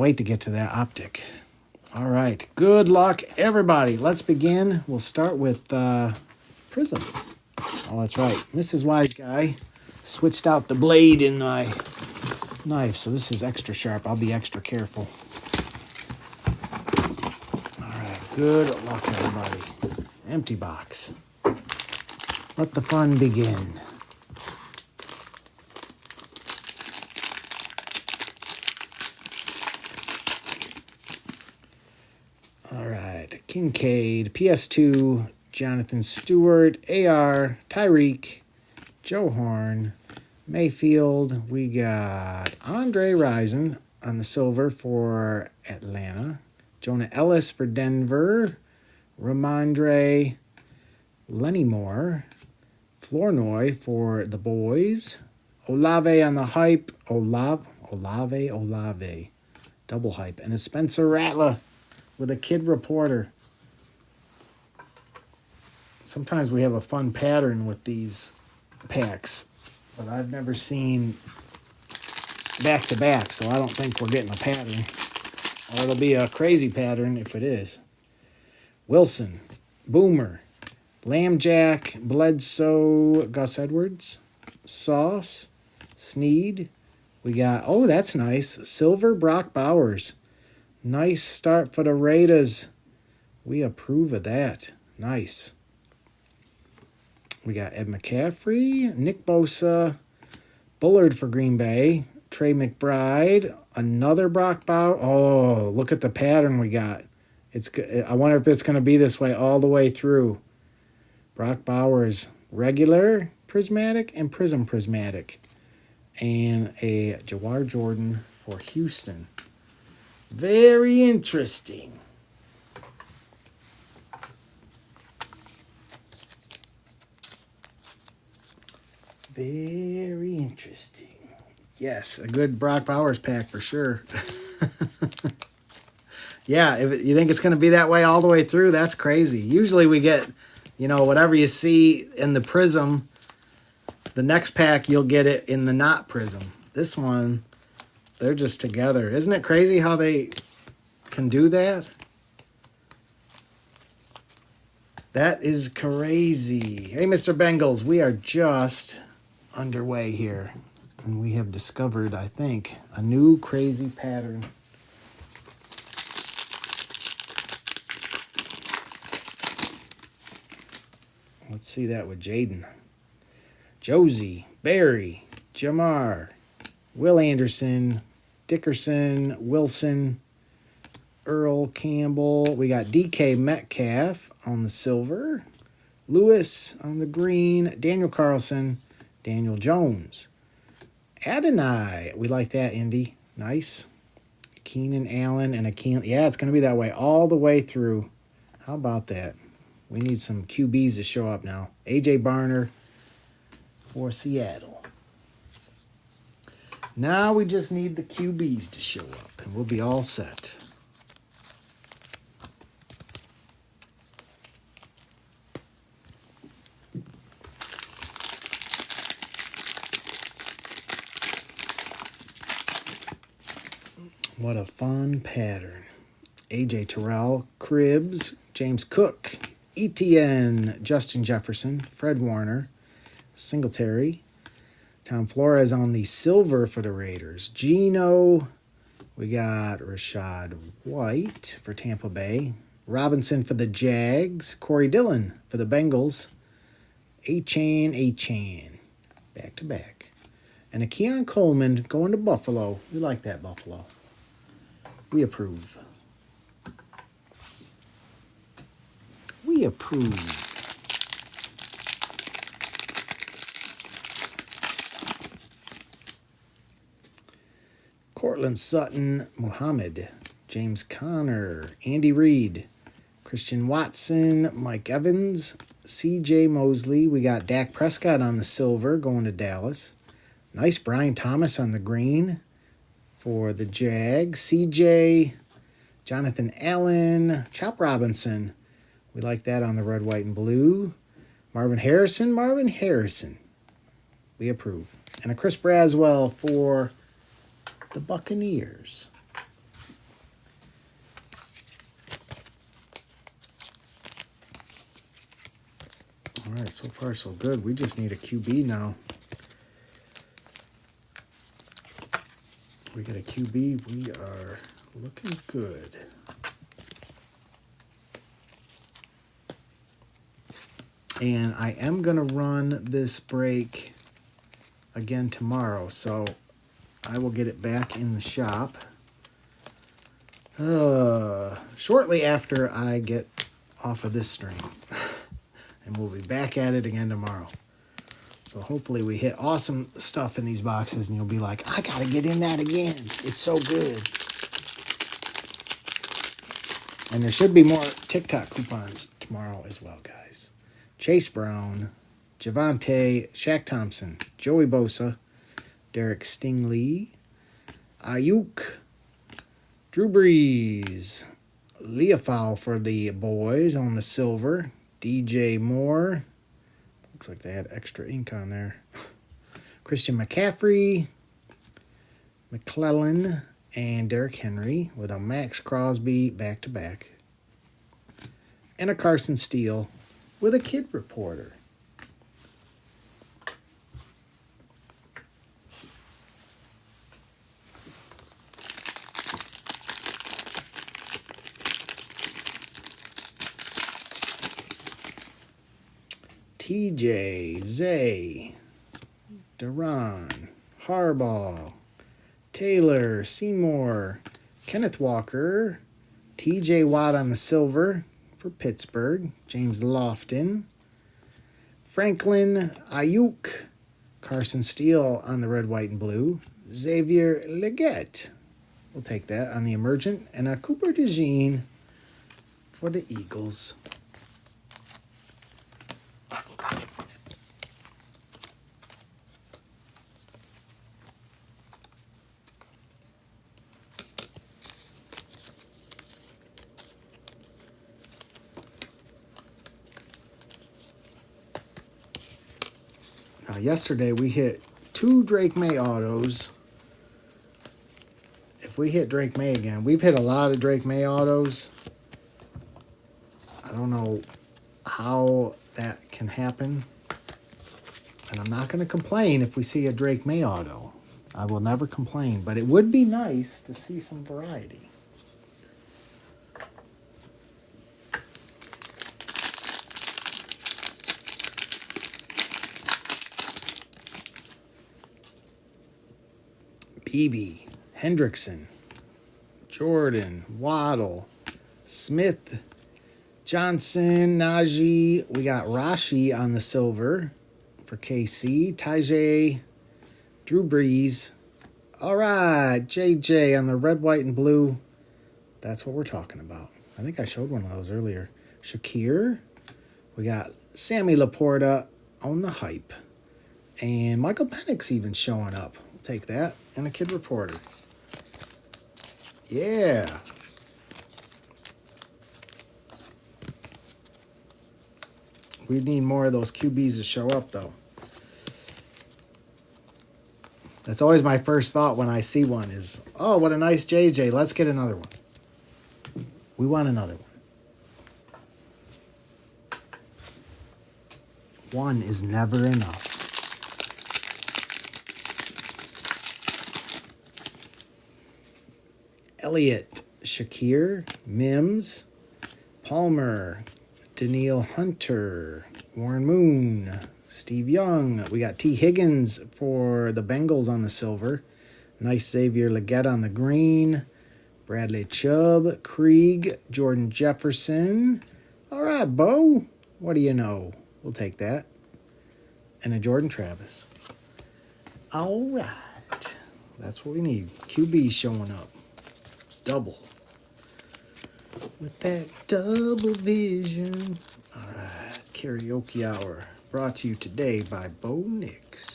wait to get to that optic. All right. Good luck, everybody. Let's begin. We'll start with Prism. Oh, that's right. Mrs. Wise Guy switched out the blade in my knife, so this is extra sharp. I'll be extra careful. All right. Good luck, everybody. Empty box. Let the fun begin. All right, Kincaid, PS2, Jonathan Stewart, AR, Tyreek, Joe Horn, Mayfield. We got Andre Rison on the silver for Atlanta, Jonah Ellis for Denver, Ramondre, Lenny Moore, Flournoy for the boys, Olave on the hype, Olave, double hype, and a Spencer Rattler with a kid reporter. Sometimes we have a fun pattern with these packs, but I've never seen back to back, so I don't think we're getting a pattern. Or it'll be a crazy pattern if it is. Wilson, Boomer, Lambjack, Bledsoe, Gus Edwards, Sauce, Sneed. We got, oh, that's nice, Silver, Brock Bowers. Nice start for the Raiders. We approve of that. Nice. We got Ed McCaffrey, Nick Bosa, Bullard for Green Bay, Trey McBride, another Brock Bowers. Oh, look at the pattern we got. I wonder if it's going to be this way all the way through. Brock Bowers, regular prismatic and prism prismatic. And a Jawar Jordan for Houston. Very interesting. Very interesting. Yes, a good Brock Bowers pack for sure. Yeah, if you think it's going to be that way all the way through, that's crazy. Usually we get, whatever you see in the prism, the next pack you'll get it in the not prism. This one, they're just together. Isn't it crazy how they can do that? That is crazy. Hey, Mr. Bengals, we are just underway here. And we have discovered, I think, a new crazy pattern. Let's see that with Jaden. Josie, Barry, Jamar, Will Anderson, Dickerson, Wilson, Earl Campbell. We got DK Metcalf on the silver. Lewis on the green. Daniel Carlson. Daniel Jones. Adonai. We like that, Indy. Nice. Keenan Allen and a Keenan. Yeah, it's going to be that way all the way through. How about that? We need some QBs to show up now. A.J. Barner for Seattle. Now we just need the QBs to show up, and we'll be all set. What a fun pattern. A.J. Terrell, Cribbs, James Cook, Etienne, Justin Jefferson, Fred Warner, Singletary, Tom Flores on the silver for the Raiders. Geno, we got Rashad White for Tampa Bay. Robinson for the Jags. Corey Dillon for the Bengals. Achane. Back to back. And a Keon Coleman going to Buffalo. We like that, Buffalo. We approve. We approve. Cortland Sutton, Muhammad, James Conner, Andy Reid, Christian Watson, Mike Evans, C.J. Mosley. We got Dak Prescott on the silver going to Dallas. Nice Brian Thomas on the green for the Jags. C.J., Jonathan Allen, Chop Robinson. We like that on the red, white, and blue. Marvin Harrison. We approve. And a Chris Braswell for the Buccaneers. All right, so far so good. We just need a QB now. We get a QB. We are looking good. And I am going to run this break again tomorrow, so I will get it back in the shop shortly after I get off of this stream. And we'll be back at it again tomorrow. So hopefully we hit awesome stuff in these boxes and you'll be like, I got to get in that again. It's so good. And there should be more TikTok coupons tomorrow as well, guys. Chase Brown, Javonte, Shaq Thompson, Joey Bosa, Derek Stingley, Ayuk, Drew Brees, Leafau for the boys on the silver, DJ Moore. Looks like they had extra ink on there. Christian McCaffrey, McClellan, and Derrick Henry with a Max Crosby back-to-back. And a Carson Steele with a kid reporter. TJ, Zay, Duran, Harbaugh, Taylor, Seymour, Kenneth Walker, TJ Watt on the silver for Pittsburgh, James Lofton, Franklin, Ayuk, Carson Steele on the red, white, and blue, Xavier Legette, we'll take that on the emergent, and a Cooper DeJean for the Eagles. Now, yesterday we hit 2 Drake May autos. If we hit Drake May again, we've hit a lot of Drake May autos. I don't know how that can happen. And I'm not going to complain if we see a Drake May auto. I will never complain. But it would be nice to see some variety. Beebe, Hendrickson, Jordan, Waddle, Smith, Johnson, Najee. We got Rashi on the silver for KC. Tajay, Drew Brees. All right, JJ on the red, white, and blue. That's what we're talking about. I think I showed one of those earlier. Shakir. We got Sammy Laporta on the hype. And Michael Penix even showing up. We'll take that. And a kid reporter. Yeah. We need more of those QBs to show up, though. That's always my first thought when I see one is, oh, what a nice JJ. Let's get another one. We want another one. One is never enough. Elliott, Shakir, Mims, Palmer, Daniil Hunter, Warren Moon, Steve Young. We got T. Higgins for the Bengals on the silver. Nice Xavier Legette on the green. Bradley Chubb, Krieg, Jordan Jefferson. All right, Bo. What do you know? We'll take that. And a Jordan Travis. All right. That's what we need. QB showing up. Double. With that double vision. All right. Karaoke Hour. Brought to you today by Bo Nix.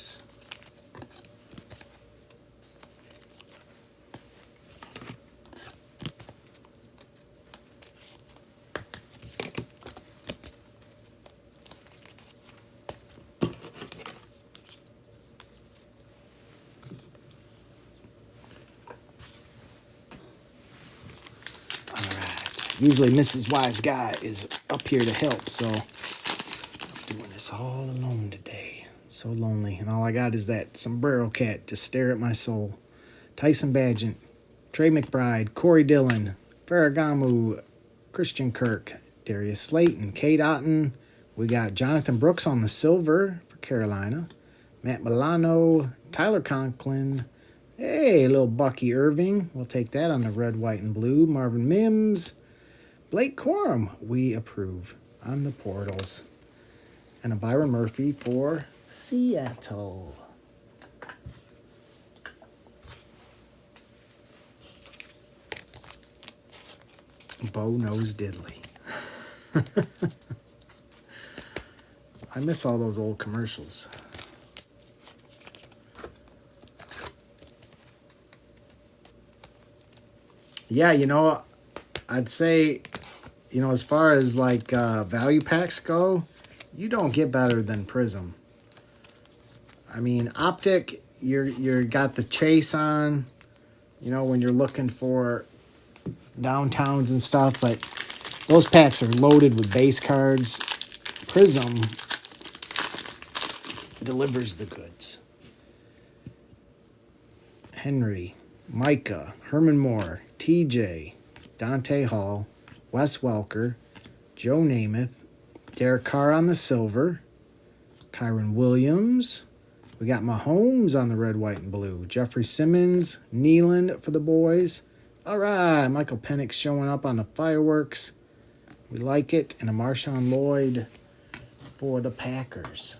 Usually Mrs. Wise Guy is up here to help, so I'm doing this all alone today. It's so lonely, and all I got is that sombrero cat to stare at my soul. Tyson Bagent, Trey McBride, Corey Dillon, Ferragamo, Christian Kirk, Darius Slayton, Kate Otten. We got Jonathan Brooks on the silver for Carolina. Matt Milano, Tyler Conklin. Hey, little Bucky Irving. We'll take that on the red, white, and blue. Marvin Mims. Blake Corum, we approve on the portals. And a Byron Murphy for Seattle. Bo knows diddly. I miss all those old commercials. Yeah, I'd say, as far as like value packs go, you don't get better than Prism. I mean, Optic, you're got the chase on, when you're looking for downtowns and stuff, but those packs are loaded with base cards. Prism delivers the goods. Henry, Micah, Herman Moore, TJ, Dante Hall, Wes Welker, Joe Namath, Derek Carr on the silver, Kyron Williams. We got Mahomes on the red, white, and blue. Jeffrey Simmons, Neeland for the boys. All right, Michael Penix showing up on the fireworks. We like it. And a Marshawn Lloyd for the Packers.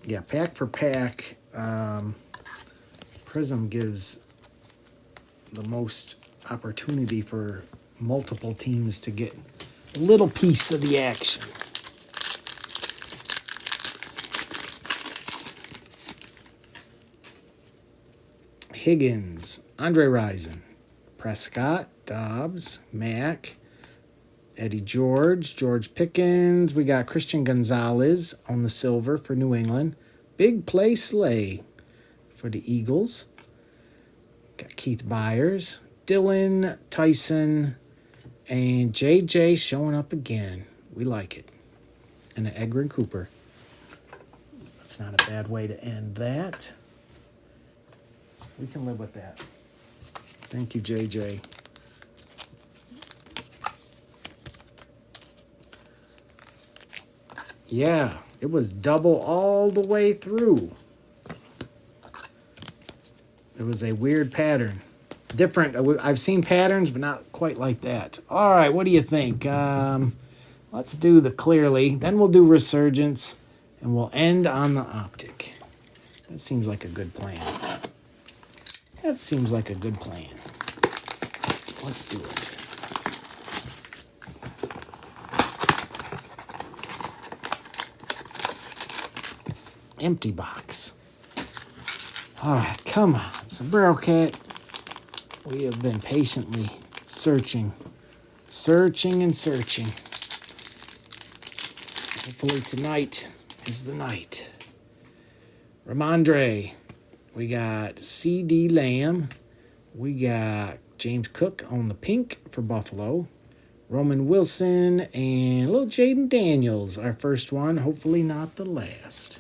Yeah, pack for pack, Prism gives the most opportunity for multiple teams to get a little piece of the action. Higgins, Andre Rison, Prescott, Dobbs, Mack, Eddie George, George Pickens. We got Christian Gonzalez on the silver for New England. Big Play Slay for the Eagles. Got Keith Byers, Dylan, Tyson, and JJ showing up again. We like it. And an Edgar Cooper. That's not a bad way to end that. We can live with that. Thank you, JJ. Yeah, it was double all the way through. It was a weird pattern. Different. I've seen patterns, but not quite like that. All right, what do you think? Let's do the Clearly. Then we'll do Resurgence, and we'll end on the Optic. That seems like a good plan. That seems like a good plan. Let's do it. Empty box. All right, come on. Sombrero Cat. We have been patiently searching and searching. Hopefully tonight is the night. Ramondre. We got C.D. Lamb. We got James Cook on the pink for Buffalo. Roman Wilson and little Jaden Daniels, our first one. Hopefully not the last.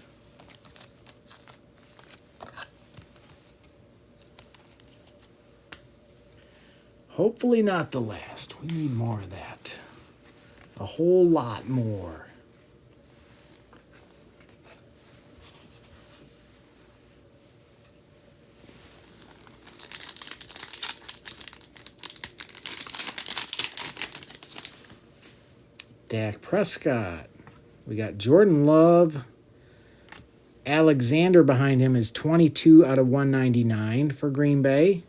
Hopefully not the last. We need more of that. A whole lot more. Dak Prescott. We got Jordan Love. Alexander behind him is 22 out of 199 for Green Bay.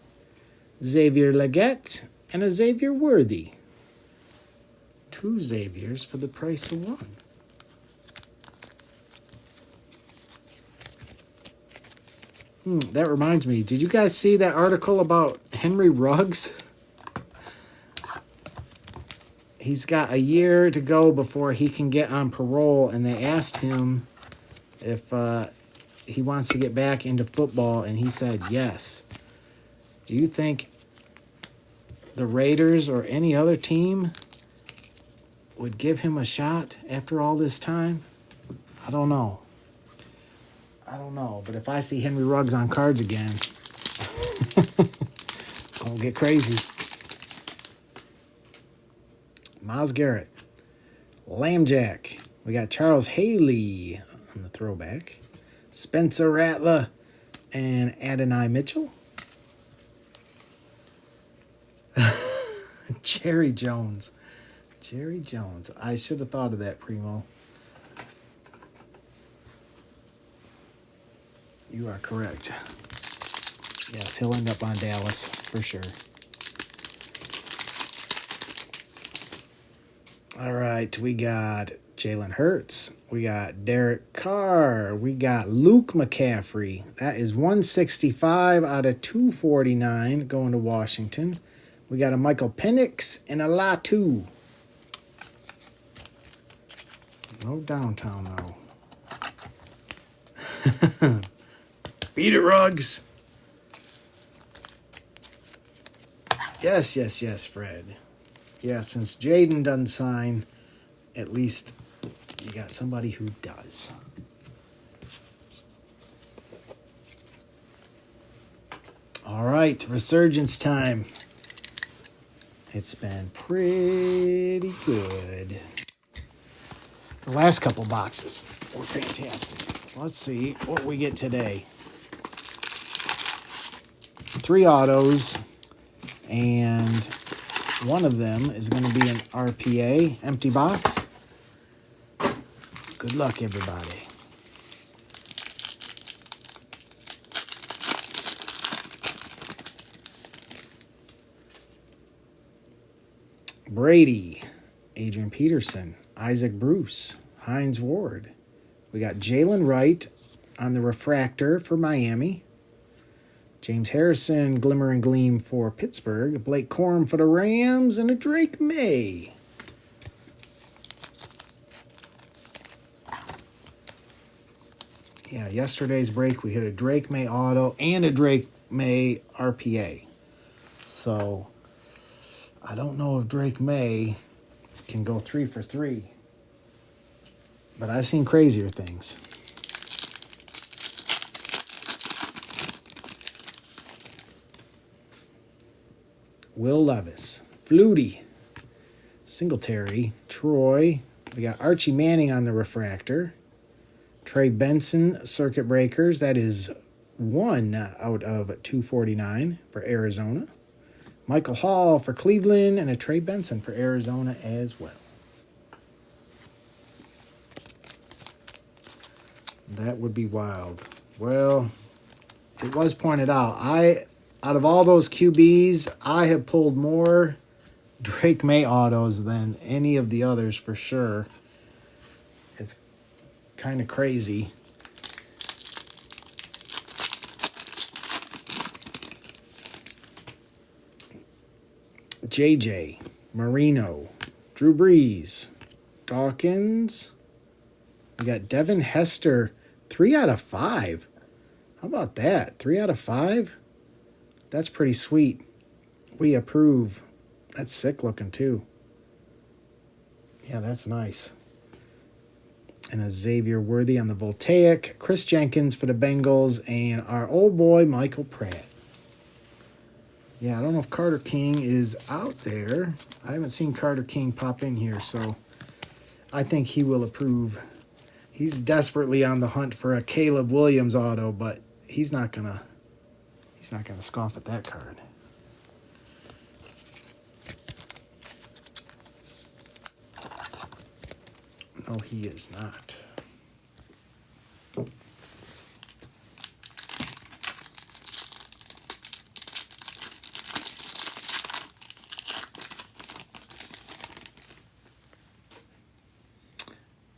Xavier Legette and a Xavier Worthy. 2 Xaviers for the price of 1. That reminds me. Did you guys see that article about Henry Ruggs? He's got a year to go before he can get on parole, and they asked him if he wants to get back into football, and he said yes. Do you think the Raiders or any other team would give him a shot after all this time? I don't know. But if I see Henry Ruggs on cards again, it's going to get crazy. Myles Garrett. Lambjack. We got Charles Haley on the throwback. Spencer Rattler and Adonai Mitchell. Jerry Jones. I should have thought of that, Primo. You are correct. Yes, he'll end up on Dallas for sure. All right, we got Jalen Hurts. We got Derek Carr. We got Luke McCaffrey. That is 165 out of 249 going to Washington. We got a Michael Penix and a Latu. No downtown, though. Beat it, Ruggs. Yes, Fred. Yeah, since Jaden doesn't sign, at least you got somebody who does. All right, resurgence time. It's been pretty good. The last couple boxes were fantastic. So let's see what we get today. 3 autos, and one of them is going to be an RPA empty box. Good luck, everybody. Brady, Adrian Peterson, Isaac Bruce, Hines Ward. We got Jalen Wright on the refractor for Miami. James Harrison, Glimmer and Gleam for Pittsburgh. Blake Corum for the Rams, and a Drake May. Yeah, yesterday's break we hit a Drake May auto and a Drake May RPA. So I don't know if Drake May can go 3 for 3. But I've seen crazier things. Will Levis, Flutie, Singletary, Troy. We got Archie Manning on the refractor. Trey Benson, Circuit Breakers. That is 1 out of 249 for Arizona. Michael Hall for Cleveland, and a Trey Benson for Arizona as well. That would be wild. Well, it was pointed out. Out of all those QBs, I have pulled more Drake May autos than any of the others for sure. It's kind of crazy. JJ, Marino, Drew Brees, Dawkins. We got Devin Hester, 3 out of 5. How about that? 3 out of 5? That's pretty sweet. We approve. That's sick looking too. Yeah, that's nice. And a Xavier Worthy on the Voltaic. Chris Jenkins for the Bengals, and our old boy Michael Pratt. Yeah, I don't know if Carter King is out there. I haven't seen Carter King pop in here, so I think he will approve. He's desperately on the hunt for a Caleb Williams auto, but he's not gonna scoff at that card. No, he is not.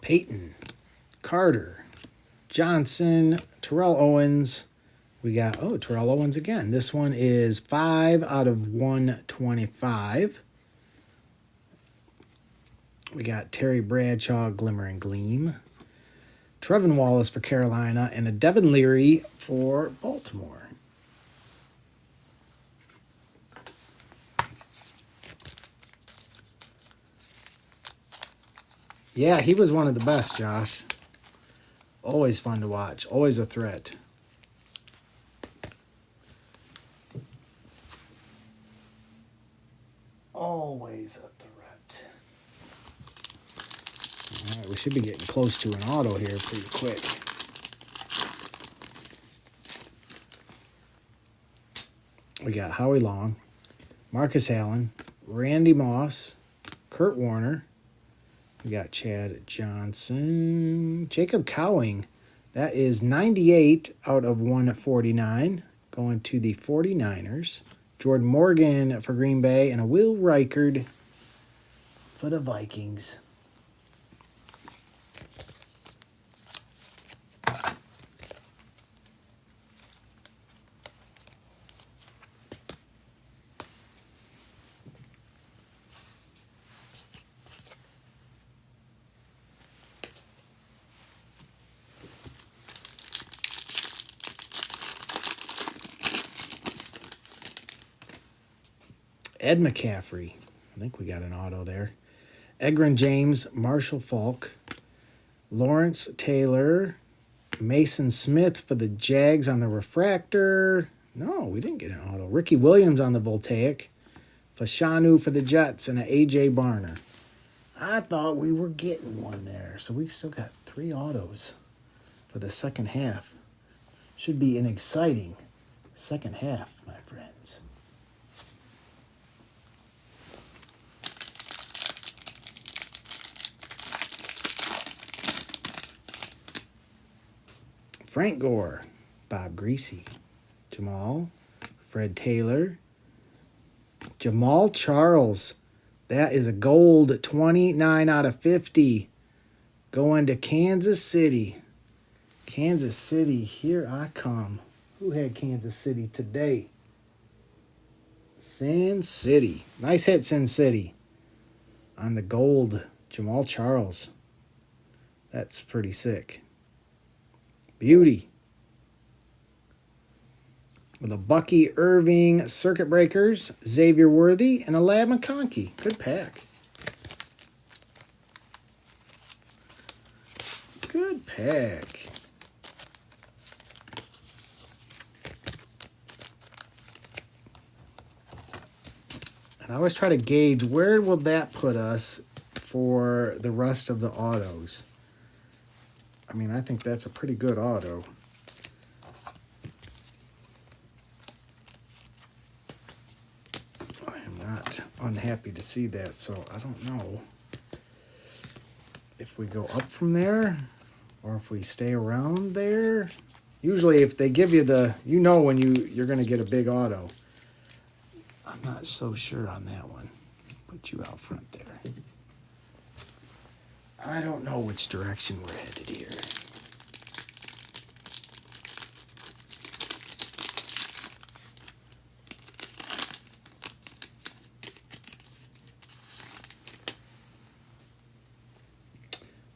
Peyton, Carter, Johnson, Terrell Owens. We got, Terrell Owens again. This one is 5 out of 125. We got Terry Bradshaw, Glimmer and Gleam. Trevin Wallace for Carolina, and a Devin Leary for Baltimore. Yeah, he was one of the best, Josh. Always fun to watch. Always a threat. Always a threat. All right, we should be getting close to an auto here pretty quick. We got Howie Long, Marcus Allen, Randy Moss, Kurt Warner. We got Chad Johnson, Jacob Cowing. That is 98 out of 149, going to the 49ers. Jordan Morgan for Green Bay, and a Will Reichard for the Vikings. Ed McCaffrey. I think we got an auto there. Egron James, Marshall Falk, Lawrence Taylor, Mason Smith for the Jags on the refractor. No, we didn't get an auto. Ricky Williams on the Voltaic. Fashanu for the Jets, and an A.J. Barner. I thought we were getting one there. So we still got 3 autos for the second half. Should be an exciting second half, my friends. Frank Gore, Bob Greasy, Jamal, Fred Taylor, Jamal Charles. That is a gold 29 out of 50 going to Kansas City. Kansas City, here I come. Who had Kansas City today? Sin City. Nice hit, Sin City. On the gold, Jamal Charles. That's pretty sick. Beauty. With a Bucky Irving Circuit Breakers, Xavier Worthy, and a Lab McConkey. Good pack. Good pack. And I always try to gauge where will that put us for the rest of the autos. I mean, I think that's a pretty good auto. I am not unhappy to see that, so I don't know if we go up from there or if we stay around there. Usually if they give you the, you know when you're going to get a big auto. I'm not so sure on that one. Put you out front there. I don't know which direction we're headed here.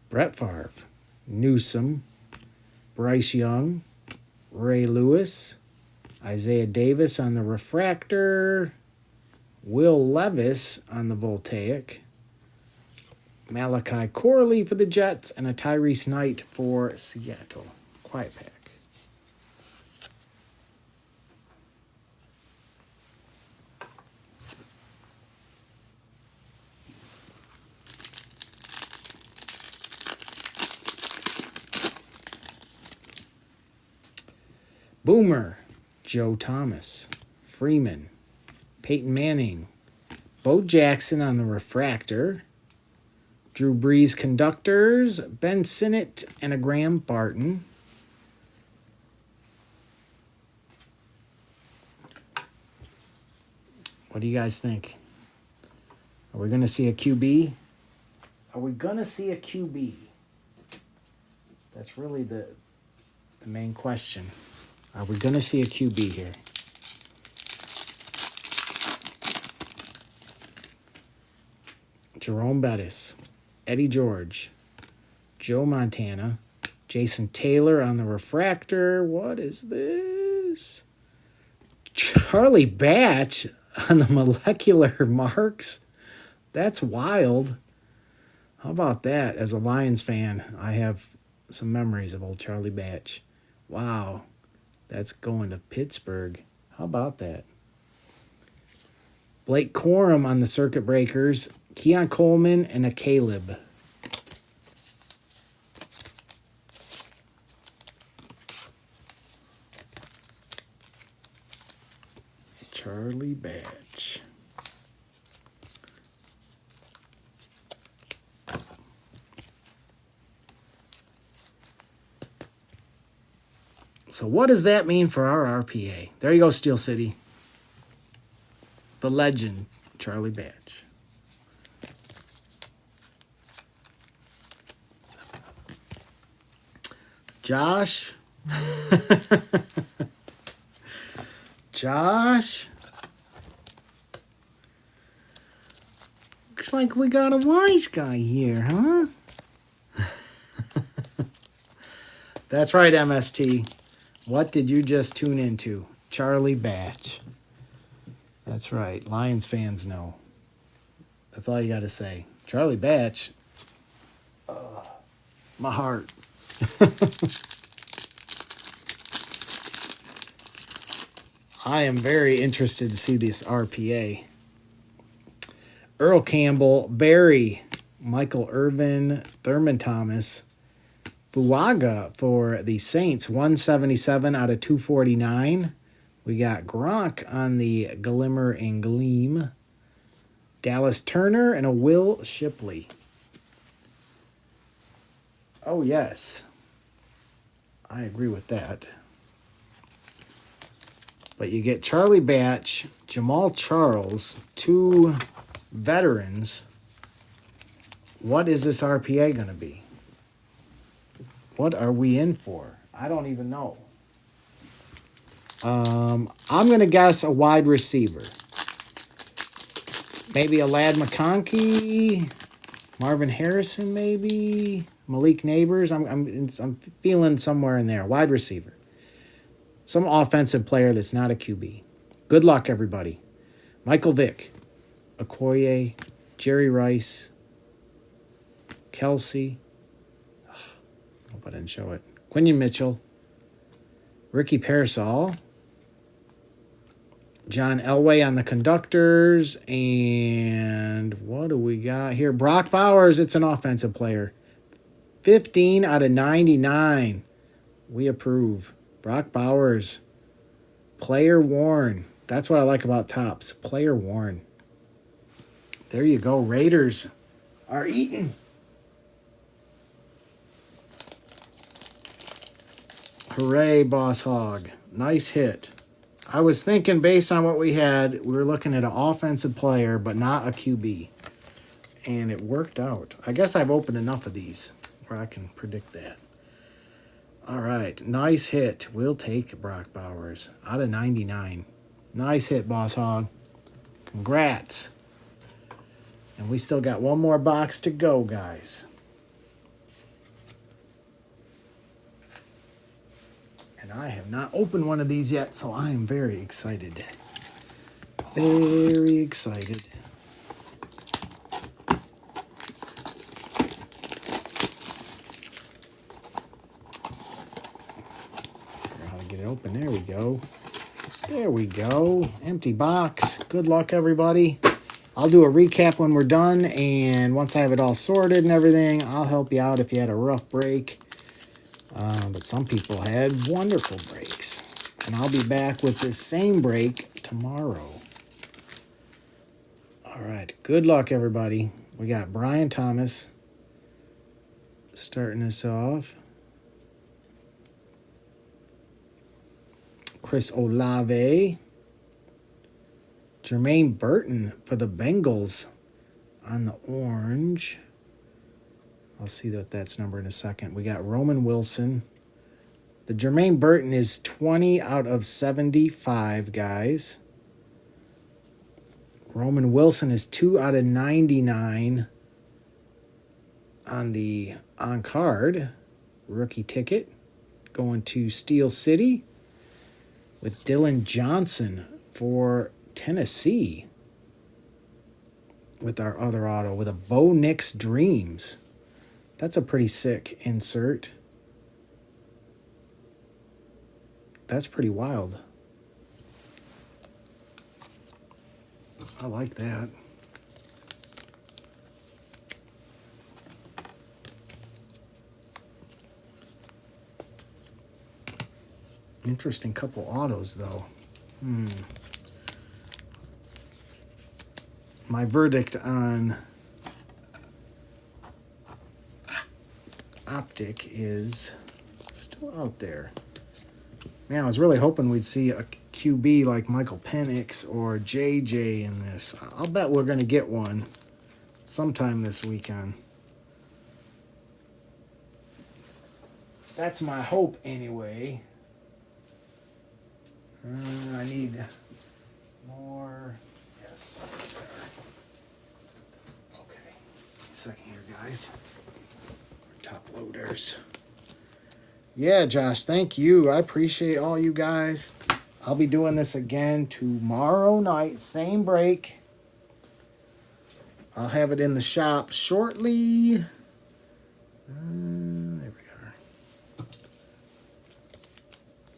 Brett Favre, Newsom, Bryce Young, Ray Lewis, Isaiah Davis on the refractor, Will Levis on the Voltaic, Malachi Corley for the Jets, and a Tyrese Knight for Seattle. Quiet pack. Boomer, Joe Thomas, Freeman, Peyton Manning, Bo Jackson on the refractor, Drew Brees conductors, Ben Sinnott, and a Graham Barton. What do you guys think? Are we going to see a QB? Are we going to see a QB? That's really the main question. Are we going to see a QB here? Jerome Bettis, Eddie George, Joe Montana, Jason Taylor on the refractor. What is this? Charlie Batch on the molecular marks. That's wild. How about that? As a Lions fan, I have some memories of old Charlie Batch. Wow. That's going to Pittsburgh. How about that? Blake Corum on the circuit breakers. Keon Coleman and a Caleb. Charlie Batch. So what does that mean for our RPA? There you go, Steel City. The legend, Charlie Batch. Josh. Josh. Looks like we got a wise guy here, huh? That's right, MST. What did you just tune into? Charlie Batch. That's right. Lions fans know. That's all you got to say. Charlie Batch. My heart. I am very interested to see this RPA. Earl Campbell, Barry, Michael Irvin, Thurman Thomas, Fuaga for the Saints, 177 out of 249. We got Gronk on the Glimmer and Gleam. Dallas Turner and a Will Shipley. Oh, yes. I agree with that. But you get Charlie Batch, Jamal Charles, two veterans. What is this RPA going to be? What are we in for? I don't even know. I'm going to guess a wide receiver. Maybe a Lad McConkey, Marvin Harrison maybe, Malik Neighbors. I'm feeling somewhere in there. Wide receiver. Some offensive player that's not a QB. Good luck, everybody. Michael Vick, Okoye, Jerry Rice, Kelsey. Hope I didn't show it. Quinion Mitchell, Ricky Pearsall, John Elway on the conductors, and what do we got here? Brock Bowers, it's an offensive player. 15 out of 99. We approve. Brock Bowers, player worn. That's what I like about Topps. Player worn. There you go. Raiders are eating. Hooray, Boss Hog. Nice hit. I was thinking based on what we had, we were looking at an offensive player, but not a QB. And it worked out. I guess I've opened enough of these where I can predict that. All right. Nice hit. We'll take Brock Bowers out of 99. Nice hit, Boss Hog. Congrats. And we still got one more box to go, guys. And I have not opened one of these yet, so I am very excited. Very excited. Figure out how to get it open. There we go. There we go. Empty box. Good luck, everybody. I'll do a recap when we're done, and once I have it all sorted and everything, I'll help you out if you had a rough break. But some people had wonderful breaks. And I'll be back with this same break tomorrow. All right. Good luck, everybody. We got Brian Thomas starting us off. Chris Olave. Jermaine Burton for the Bengals on the orange. I'll see what that's numbered in a second. We got Roman Wilson. The Jermaine Burton is 20 out of 75, guys. Roman Wilson is 2 out of 99 on the on-card. rookie ticket going to Steel City with Dylan Johnson for Tennessee with our other auto with a Bo Nix Dreams. That's a pretty sick insert. That's pretty wild. I like that. Interesting couple autos, though. My verdict on Optic is still out there. Man, I was really hoping we'd see a QB like Michael Penix or JJ in this. I'll bet we're going to get one sometime this weekend. That's my hope anyway. I need more. Yes. Okay. Second here, guys. Top loaders. Yeah, Josh, thank you. I appreciate all you guys. I'll be doing this again tomorrow night, same break. I'll have it in the shop shortly. There we are.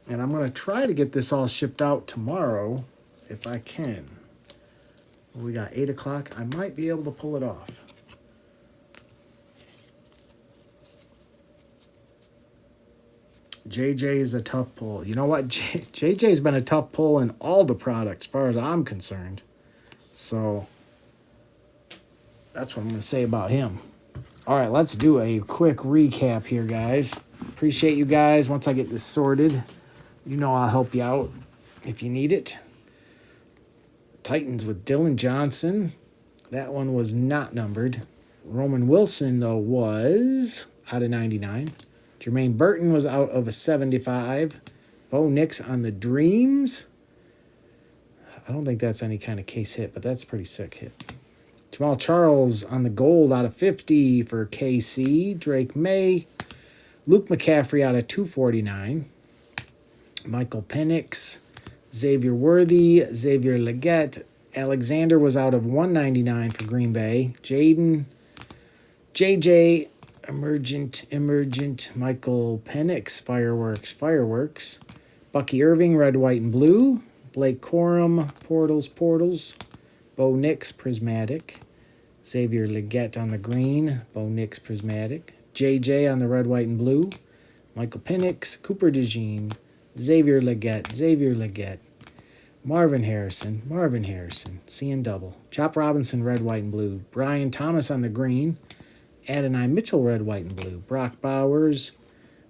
And I'm going to try to get this all shipped out tomorrow if I can. We got 8 o'clock. I might be able to pull it off. JJ is a tough pull. You know what? JJ's been a tough pull in all the products, as far as I'm concerned. So that's what I'm going to say about him. All right, let's do a quick recap here, guys. Appreciate you guys. Once I get this sorted, you know I'll help you out if you need it. Titans with Dylan Johnson. That one was not numbered. Roman Wilson, though, was out of 99. Jermaine Burton was out of a 75. Bo Nix on the Dreams. I don't think that's any kind of case hit, but that's a pretty sick hit. Jamal Charles on the gold out of 50 for KC. Drake May. Luke McCaffrey out of 249. Michael Penix. Xavier Worthy. Xavier Legette. Alexander was out of 199 for Green Bay. JJ. Emergent, Michael Penix, Fireworks, Bucky Irving, Red, White, and Blue, Blake Corum, Portals, Bo Nix, Prismatic, Xavier Legette on the green, Bo Nix, Prismatic, JJ on the Red, White, and Blue, Michael Penix, Cooper DeJean, Xavier Legette, Marvin Harrison, seeing double, Chop Robinson, Red, White, and Blue, Brian Thomas on the green, Adonai Mitchell, Red, White, and Blue. Brock Bowers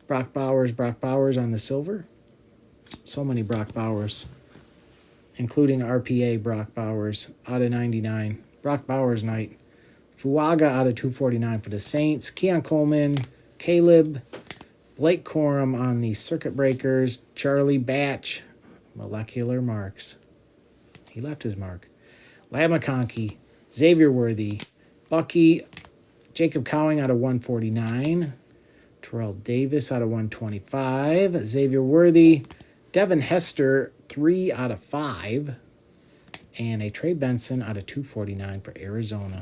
on the silver. So many Brock Bowers, including RPA Brock Bowers out of 99. Brock Bowers night. Fuaga out of 249 for the Saints. Keon Coleman, Caleb, Blake Corum on the Circuit Breakers. Charlie Batch, Molecular Marks. He left his mark. Lab McConkey, Xavier Worthy, Bucky, Jacob Cowing out of 149. Terrell Davis out of 125. Xavier Worthy. Devin Hester, 3 out of 5. And a Trey Benson out of 249 for Arizona.